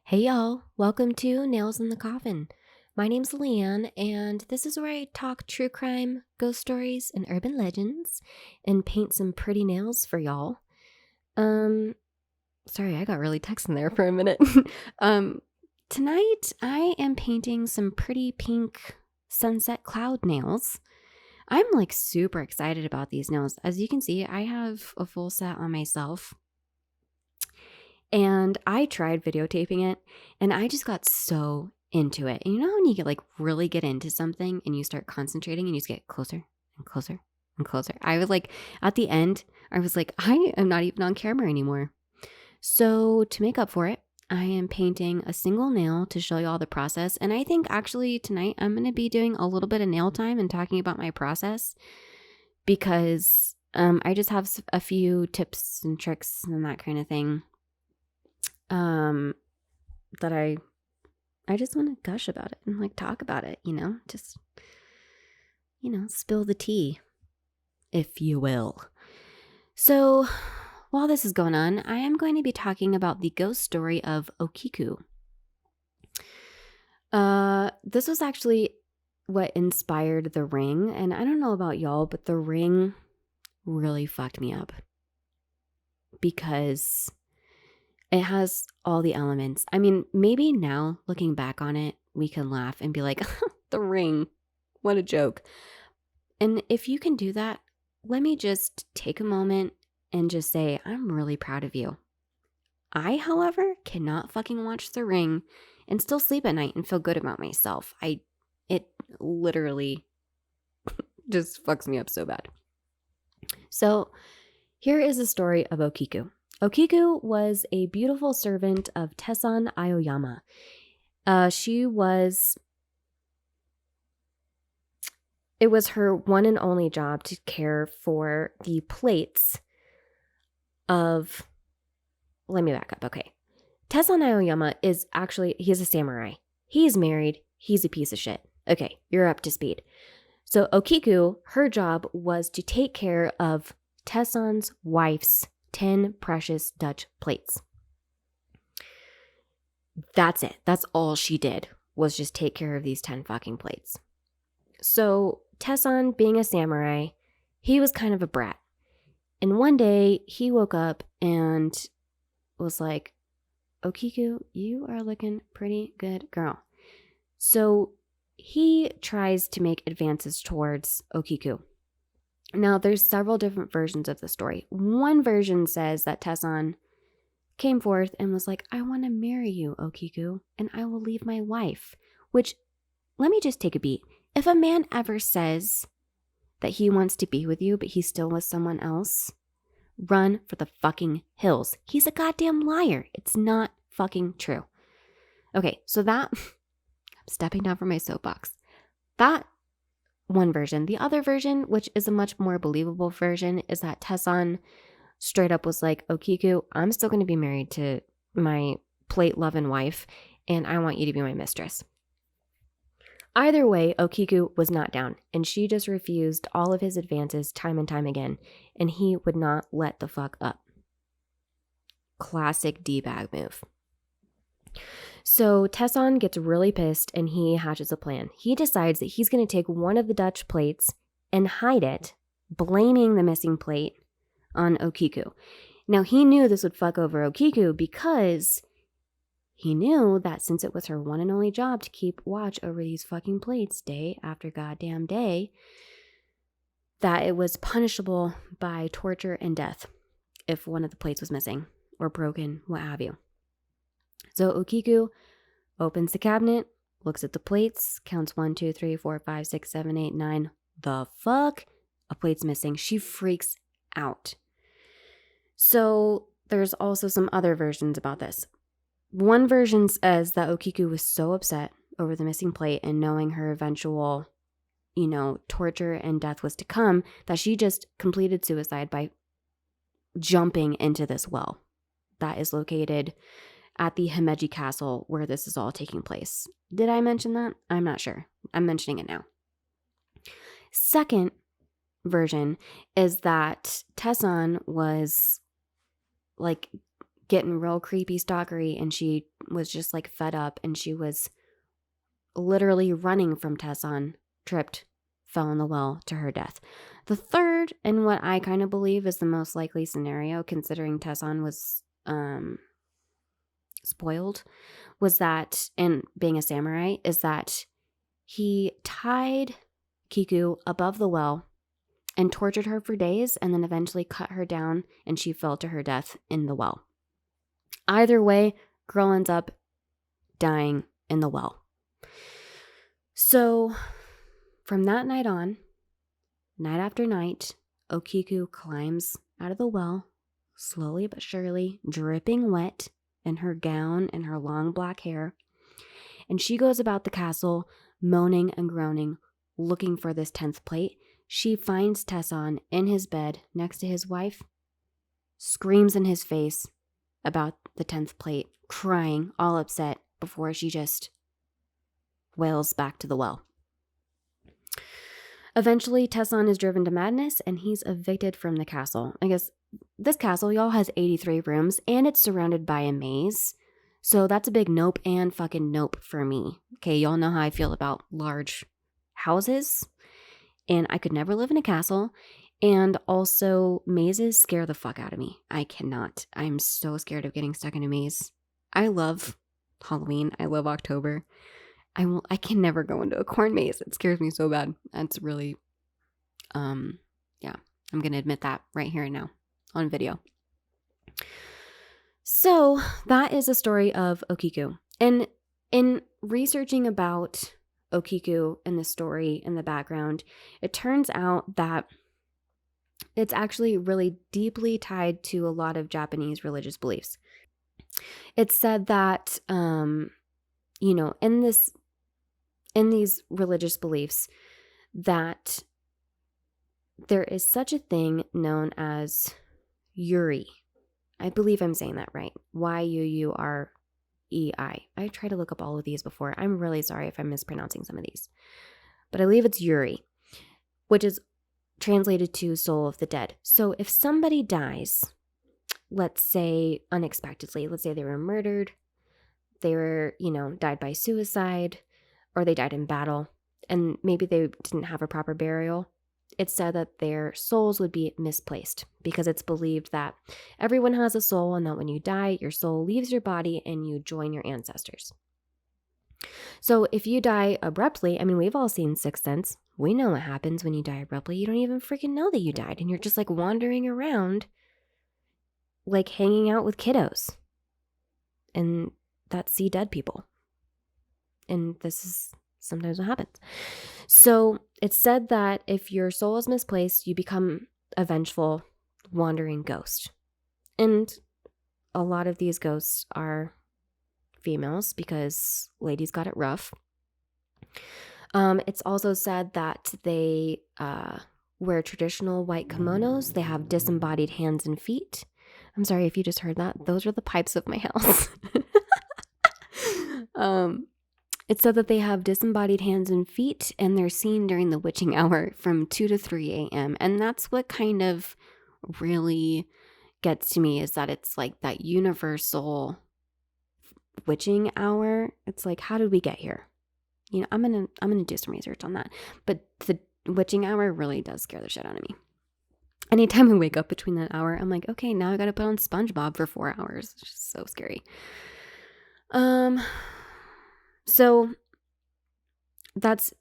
Hey y'all, welcome to Nails in the Coffin. My name's Leanne, and this is where I talk true crime, ghost stories, and urban legends, and paint some pretty nails for y'all. Um, Sorry, I got really texting there for a minute. um, Tonight I am painting some pretty pink sunset cloud nails. I'm like super excited about these nails. As you can see, I have a full set on myself. And I tried videotaping it and I just got so into it. And you know when you really get into something and you start concentrating and you just get closer and closer and closer. I was like, at the end, I was like, I am not even on camera anymore. So to make up for it, I am painting a single nail to show you all the process. And I think actually tonight I'm going to be doing a little bit of nail time and talking about my process because I just have a few tips and tricks and that kind of thing um that I just want to gush about it and like talk about it, just spill the tea, if you will. So, while this is going on, I am going to be talking about the ghost story of Okiku. This was actually what inspired The Ring, and I don't know about y'all, but The Ring really fucked me up because it has all the elements. I mean, maybe now looking back on it, we can laugh and be like, The Ring, what a joke. And if you can do that, let me just take a moment and just say, I'm really proud of you. I, however, cannot fucking watch The Ring and still sleep at night and feel good about myself. It literally just fucks me up so bad. So here is the story of Okiku. Okiku was a beautiful servant of Tessan Aoyama. It was her one and only job to care for the plates of, let me back up, okay. Tessan Aoyama he's a samurai. He's married, he's a piece of shit. Okay, you're up to speed. So Okiku, her job was to take care of Tessan's wife's 10 precious Dutch plates. That's it. That's all she did, was just take care of these 10 fucking plates. So Tessan, being a samurai, he was kind of a brat. And one day he woke up and was like, Okiku, you are looking pretty good, girl. So he tries to make advances towards Okiku. Now, there's several different versions of the story. One version says that Tessan came forth and was like, I want to marry you, Okiku, and I will leave my wife. Which, let me just take a beat. If a man ever says that he wants to be with you, but he's still with someone else, run for the fucking hills. He's a goddamn liar. It's not fucking true. Okay, so that, I'm stepping down from my soapbox. That one version. The other version, which is a much more believable version, is that Tessan straight up was like, Okiku, I'm still going to be married to my plate-loving wife, and I want you to be my mistress. Either way, Okiku was not down, and she just refused all of his advances time and time again, and he would not let the fuck up. Classic D-bag move. So Tessan gets really pissed and he hatches a plan. He decides that he's going to take one of the Dutch plates and hide it, blaming the missing plate on Okiku. Now, he knew this would fuck over Okiku because he knew that since it was her one and only job to keep watch over these fucking plates day after goddamn day, that it was punishable by torture and death if one of the plates was missing or broken, what have you. So Okiku opens the cabinet, looks at the plates, counts 1, 2, 3, 4, 5, 6, 7, 8, 9. The fuck? A plate's missing. She freaks out. So there's also some other versions about this. One version says that Okiku was so upset over the missing plate and knowing her eventual, torture and death was to come, that she just completed suicide by jumping into this well that is located at the Himeji Castle where this is all taking place. Did I mention that? I'm not sure. I'm mentioning it now. Second version is that Tessan was like getting real creepy stalkery, and she was just like fed up, and she was literally running from Tesson, tripped, fell in the well to her death. The third, and what I kind of believe is the most likely scenario, considering Tesson was spoiled, was that, and being a samurai, is that he tied Kiku above the well and tortured her for days, and then eventually cut her down, and she fell to her death in the well. Either way, girl ends up dying in the well. So from that night on, night after night, Okiku climbs out of the well, slowly but surely, dripping wet in her gown and her long black hair, and she goes about the castle moaning and groaning, looking for this 10th plate. She finds Tesson in his bed next to his wife, screams in his face about the 10th plate, crying, all upset, before she just wails back to the well. Eventually, Tesson is driven to madness, and he's evicted from the castle. I guess this castle, y'all, has 83 rooms, and it's surrounded by a maze. So that's a big nope and fucking nope for me. Okay, y'all know how I feel about large houses, and I could never live in a castle. And also, mazes scare the fuck out of me. I cannot. I'm so scared of getting stuck in a maze. I love Halloween. I love October. I can never go into a corn maze. It scares me so bad. That's really, yeah, I'm going to admit that right here and now on video. So that is a story of Okiku. And in researching about Okiku and the story and the background, it turns out that it's actually really deeply tied to a lot of Japanese religious beliefs. It's said that, in these religious beliefs, that there is such a thing known as Yuri. I believe I'm saying that right. Yuurei. I tried to look up all of these before. I'm really sorry if I'm mispronouncing some of these. But I believe it's Yuri, which is translated to soul of the dead. So if somebody dies, let's say unexpectedly, let's say they were murdered, they were, died by suicide, or they died in battle, and maybe they didn't have a proper burial, it's said that their souls would be misplaced, because it's believed that everyone has a soul, and that when you die, your soul leaves your body and you join your ancestors. So if you die abruptly, I mean, we've all seen Sixth Sense. We know what happens when you die abruptly. You don't even freaking know that you died, and you're just like wandering around, like hanging out with kiddos and that see dead people. And this is sometimes what happens. So it's said that if your soul is misplaced, you become a vengeful, wandering ghost. And a lot of these ghosts are females, because ladies got it rough. It's also said that they wear traditional white kimonos. They have disembodied hands and feet. I'm sorry if you just heard that. Those are the pipes of my house. It's said that they have disembodied hands and feet, and they're seen during the witching hour from 2 to 3 a.m. And that's what kind of really gets to me, is that it's like that universal witching hour. It's like, how did we get here? I'm gonna do some research on that. But the witching hour really does scare the shit out of me. Anytime I wake up between that hour, I'm like, okay, now I gotta put on SpongeBob for 4 hours. It's just so scary. So that's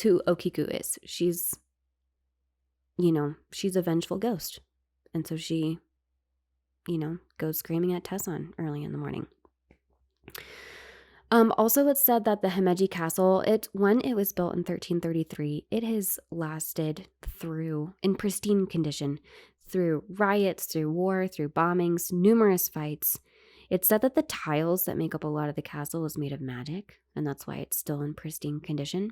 who Okiku is. She's a vengeful ghost. And so she, goes screaming at Tesson early in the morning. Also, it's said that the Himeji Castle, when it was built in 1333, it has lasted in pristine condition, through riots, through war, through bombings, numerous fights. It's said that the tiles that make up a lot of the castle is made of magic, and that's why it's still in pristine condition.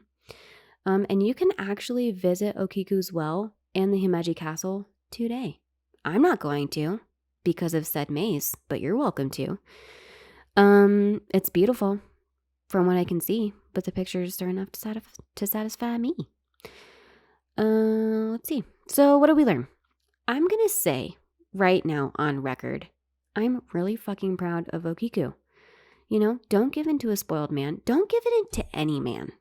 And you can actually visit Okiku's well and the Himeji Castle today. I'm not going to because of said maze, but you're welcome to. It's beautiful from what I can see, but the pictures are enough to satisfy me. Let's see. So what did we learn? I'm going to say right now on record, I'm really fucking proud of Okiku. You know, don't give in to a spoiled man. Don't give it in to any man.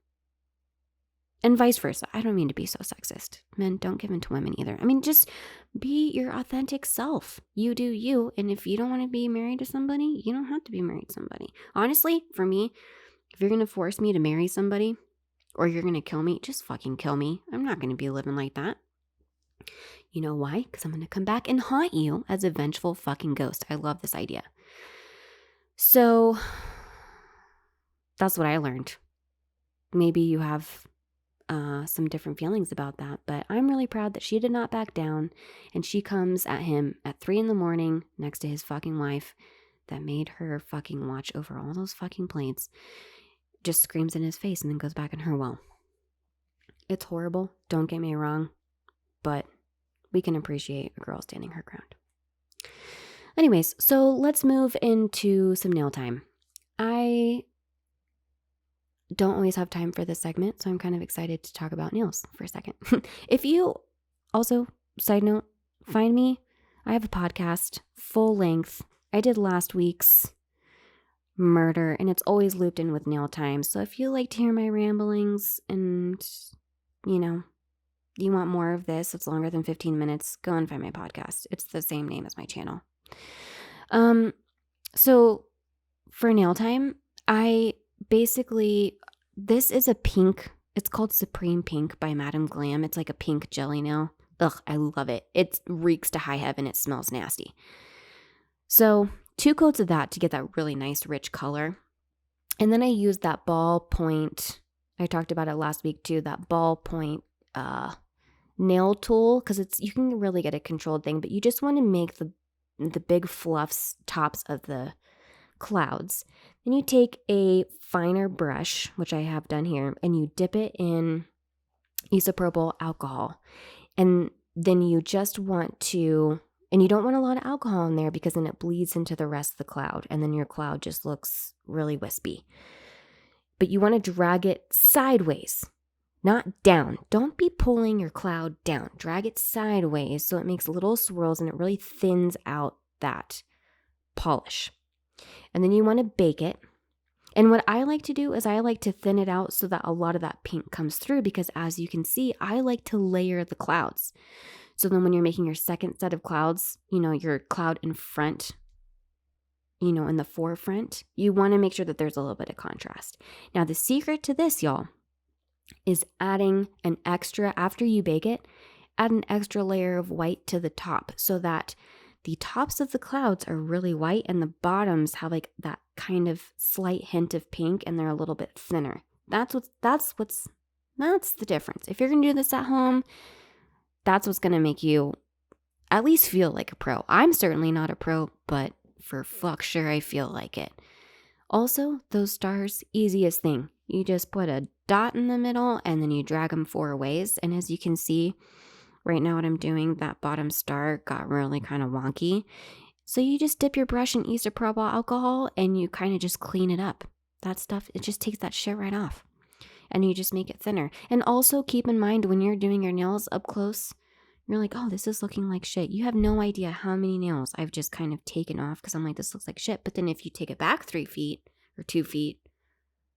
And vice versa. I don't mean to be so sexist. Men, don't give in to women either. I mean, just be your authentic self. You do you. And if you don't want to be married to somebody, you don't have to be married to somebody. Honestly, for me, if you're going to force me to marry somebody or you're going to kill me, just fucking kill me. I'm not going to be living like that. You know why? Because I'm going to come back and haunt you as a vengeful fucking ghost. I love this idea. So that's what I learned. Maybe you have some different feelings about that, but I'm really proud that she did not back down, and she comes at him at 3 a.m. next to his fucking wife that made her fucking watch over all those fucking plates, just screams in his face and then goes back in her well. It's horrible, don't get me wrong, but we can appreciate a girl standing her ground. Anyways, so let's move into some nail time. I don't always have time for this segment, so I'm kind of excited to talk about nails for a second. If you also, side note, find me, I have a podcast, full length. I did last week's murder, and it's always looped in with nail time. So if you like to hear my ramblings and, you know, you want more of this, it's longer than 15 minutes, go and find my podcast. It's the same name as my channel. So for nail time, this is a pink, it's called Supreme Pink by Madam Glam. It's like a pink jelly nail. Ugh, I love it. It reeks to high heaven. It smells nasty. So 2 coats of that to get that really nice rich color. And then I used that ballpoint, I talked about it last week too, that ballpoint nail tool, because you can really get a controlled thing, but you just want to make the big fluffs tops of the clouds. Then you take a finer brush, which I have done here, and you dip it in isopropyl alcohol. And then you just want to, and you don't want a lot of alcohol in there because then it bleeds into the rest of the cloud, and then your cloud just looks really wispy. But you want to drag it sideways, not down. Don't be pulling your cloud down. Drag it sideways so it makes little swirls and it really thins out that polish. And then you want to bake it. And what I like to do is I like to thin it out so that a lot of that pink comes through, because as you can see, I like to layer the clouds. So then when you're making your second set of clouds, you know, your cloud in front, you know, in the forefront, you want to make sure that there's a little bit of contrast. Now, the secret to this, y'all, is adding an extra, after you bake it, add an extra layer of white to the top so that the tops of the clouds are really white and the bottoms have like that kind of slight hint of pink and they're a little bit thinner. That's the difference. If you're going to do this at home, that's what's going to make you at least feel like a pro. I'm certainly not a pro, but for fuck sure I feel like it. Also, those stars, easiest thing. You just put a dot in the middle and then you drag them 4 ways. And as you can see, right now what I'm doing, that bottom star got really kind of wonky. So you just dip your brush in isopropyl alcohol and you kind of just clean it up. That stuff, it just takes that shit right off. And you just make it thinner. And also keep in mind when you're doing your nails up close, you're like, oh, this is looking like shit. You have no idea how many nails I've just kind of taken off because I'm like, this looks like shit. But then if you take it back 3 feet or 2 feet,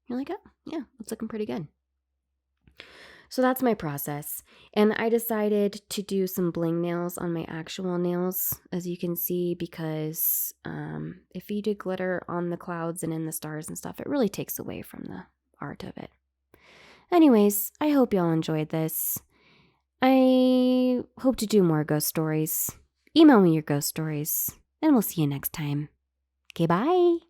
you're like, oh, yeah, it's looking pretty good. So that's my process. And I decided to do some bling nails on my actual nails, as you can see, because if you do glitter on the clouds and in the stars and stuff, it really takes away from the art of it. Anyways, I hope y'all enjoyed this. I hope to do more ghost stories. Email me your ghost stories, and we'll see you next time. Okay, bye.